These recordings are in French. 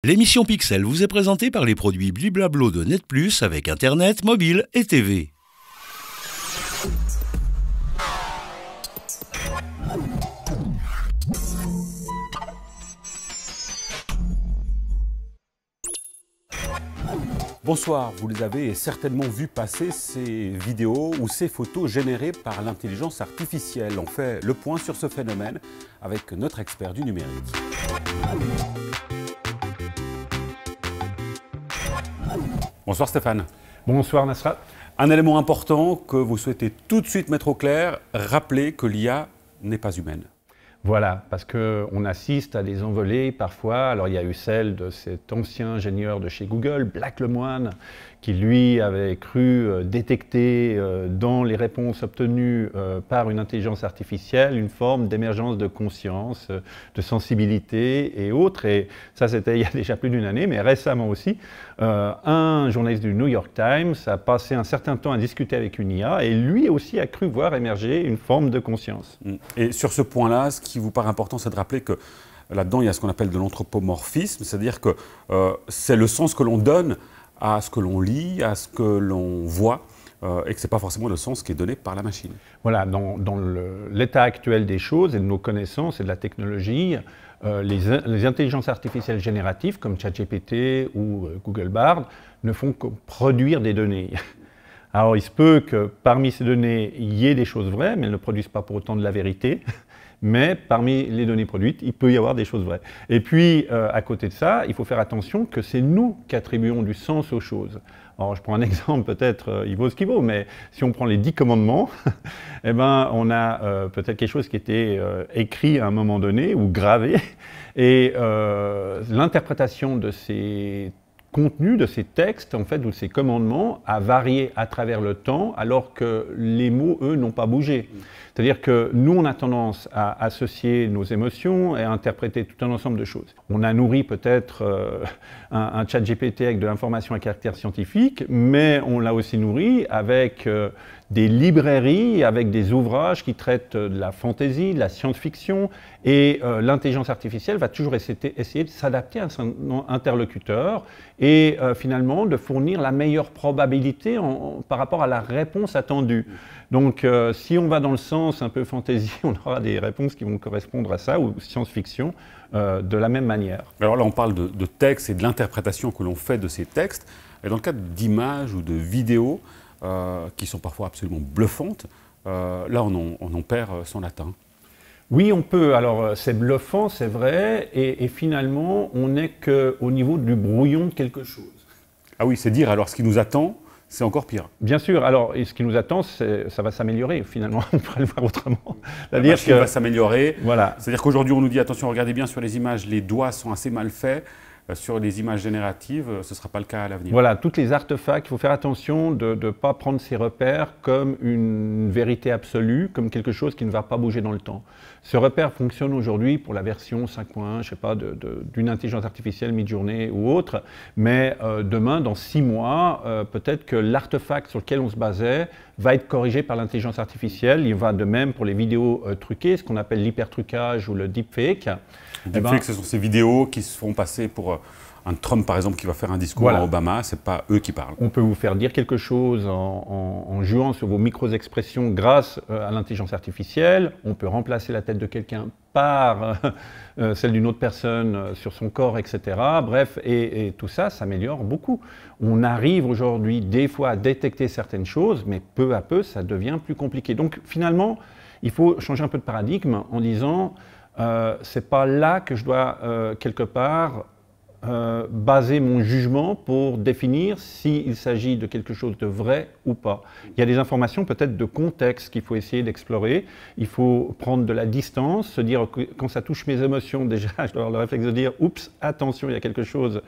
L'émission Pixel vous est présentée par les produits Bliblablo de Net Plus avec Internet, mobile et TV. Bonsoir, vous les avez certainement vu passer ces vidéos ou ces photos générées par l'intelligence artificielle. On fait le point sur ce phénomène avec notre expert du numérique. Bonsoir Stéphane. Bonsoir Nasrat. Un élément important que vous souhaitez tout de suite mettre au clair, rappeler que l'IA n'est pas humaine. Voilà, parce qu'on assiste à des envolées parfois. Alors il y a eu celle de cet ancien ingénieur de chez Google, Black Lemoine, qui lui avait cru détecter dans les réponses obtenues par une intelligence artificielle une forme d'émergence de conscience, de sensibilité et autres. Et ça c'était il y a déjà plus d'une année, mais récemment aussi, un journaliste du New York Times a passé un certain temps à discuter avec une IA et lui aussi a cru voir émerger une forme de conscience. Et sur ce point-là, ce qui vous paraît important, c'est de rappeler que là-dedans, il y a ce qu'on appelle de l'anthropomorphisme, c'est-à-dire que c'est le sens que l'on donne à ce que l'on lit, à ce que l'on voit, et que ce n'est pas forcément le sens qui est donné par la machine. Voilà, dans l'état actuel des choses et de nos connaissances et de la technologie, les intelligences artificielles génératives comme ChatGPT ou Google Bard ne font que produire des données. Alors il se peut que parmi ces données, il y ait des choses vraies, mais elles ne produisent pas pour autant de la vérité. Mais parmi les données produites, il peut y avoir des choses vraies. Et puis, à côté de ça, il faut faire attention que c'est nous qui attribuons du sens aux choses. Alors, je prends un exemple, peut-être, il vaut ce qu'il vaut, mais si on prend les 10 commandements, eh ben, on a peut-être quelque chose qui était écrit à un moment donné ou gravé. Et l'interprétation de ces contenus, de ces textes, en fait, ou de ces commandements, a varié à travers le temps, alors que les mots, eux, n'ont pas bougé. C'est-à-dire que nous, on a tendance à associer nos émotions et à interpréter tout un ensemble de choses. On a nourri peut-être un chat GPT avec de l'information à caractère scientifique, mais on l'a aussi nourri avec des librairies, avec des ouvrages qui traitent de la fantaisie, de la science-fiction, et l'intelligence artificielle va toujours essayer de s'adapter à son interlocuteur et finalement de fournir la meilleure probabilité par rapport à la réponse attendue. Donc si on va dans le sens un peu fantaisie, on aura des réponses qui vont correspondre à ça, ou science-fiction, de la même manière. Alors là, on parle de textes et de l'interprétation que l'on fait de ces textes. Et dans le cadre d'images ou de vidéos qui sont parfois absolument bluffantes, là, on en perd son latin. Oui, on peut. Alors, c'est bluffant, c'est vrai, et finalement, on n'est qu'au niveau du brouillon de quelque chose. Ah oui, c'est dire alors ce qui nous attend, c'est encore pire. Bien sûr. Alors, et ce qui nous attend, ça va s'améliorer, finalement. On pourrait le voir autrement. La machine va s'améliorer. Voilà. C'est-à-dire qu'aujourd'hui, on nous dit, attention, regardez bien sur les images, les doigts sont assez mal faits. Sur les images génératives, ce ne sera pas le cas à l'avenir. Voilà, toutes les artefacts, il faut faire attention de ne pas prendre ces repères comme une vérité absolue, comme quelque chose qui ne va pas bouger dans le temps. Ce repère fonctionne aujourd'hui pour la version 5.1, je sais pas, d'une intelligence artificielle mid-journée ou autre, mais demain, dans 6 mois, peut-être que l'artefact sur lequel on se basait va être corrigé par l'intelligence artificielle. Il va de même pour les vidéos truquées, ce qu'on appelle l'hypertrucage ou le deepfake. Le deepfake, ce sont ces vidéos qui se font passer pour un Trump, par exemple, qui va faire un discours à Obama. Ce n'est pas eux qui parlent. On peut vous faire dire quelque chose en jouant sur vos micro-expressions grâce à l'intelligence artificielle. On peut remplacer la tête de quelqu'un par celle d'une autre personne sur son corps, etc. Bref, et tout ça s'améliore beaucoup. On arrive aujourd'hui des fois à détecter certaines choses, mais peu à peu, ça devient plus compliqué. Donc finalement, il faut changer un peu de paradigme en disant c'est pas là que je dois quelque part baser mon jugement pour définir s'il s'agit de quelque chose de vrai ou pas. Il y a des informations peut-être de contexte qu'il faut essayer d'explorer. Il faut prendre de la distance, se dire que quand ça touche mes émotions, déjà je dois avoir le réflexe de dire « oups, attention, il y a quelque chose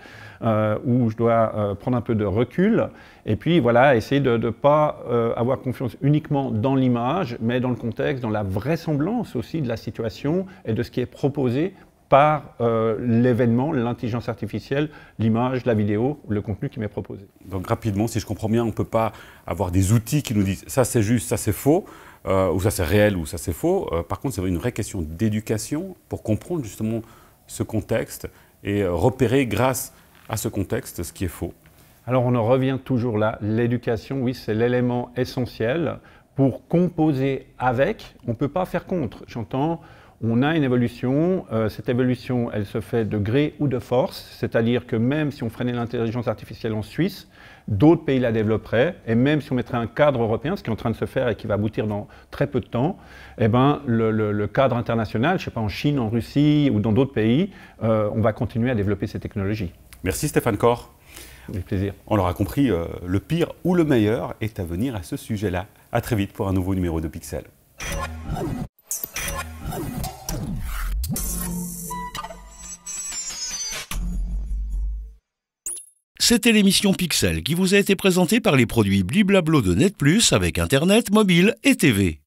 où je dois prendre un peu de recul ». Et puis voilà, essayer de ne pas avoir confiance uniquement dans l'image, mais dans le contexte, dans la vraisemblance aussi de la situation et de ce qui est proposé par l'événement, l'intelligence artificielle, l'image, la vidéo, le contenu qui m'est proposé. Donc rapidement, si je comprends bien, on ne peut pas avoir des outils qui nous disent ça c'est juste, ça c'est faux, ou ça c'est réel, ou ça c'est faux. Par contre, c'est une vraie question d'éducation pour comprendre justement ce contexte et repérer grâce à ce contexte ce qui est faux. Alors on en revient toujours là, l'éducation, oui, c'est l'élément essentiel. Pour composer avec, on ne peut pas faire contre. J'entends, on a une évolution, cette évolution, elle se fait de gré ou de force, c'est-à-dire que même si on freinait l'intelligence artificielle en Suisse, d'autres pays la développeraient, et même si on mettrait un cadre européen, ce qui est en train de se faire et qui va aboutir dans très peu de temps, eh ben, le cadre international, je ne sais pas, en Chine, en Russie ou dans d'autres pays, on va continuer à développer ces technologies. Merci Stéphane Corr. Avec plaisir. On l'aura compris, le pire ou le meilleur est à venir à ce sujet-là. À très vite pour un nouveau numéro de Pixel. C'était l'émission Pixel qui vous a été présentée par les produits Bliblablo de Net Plus avec Internet, mobile et TV.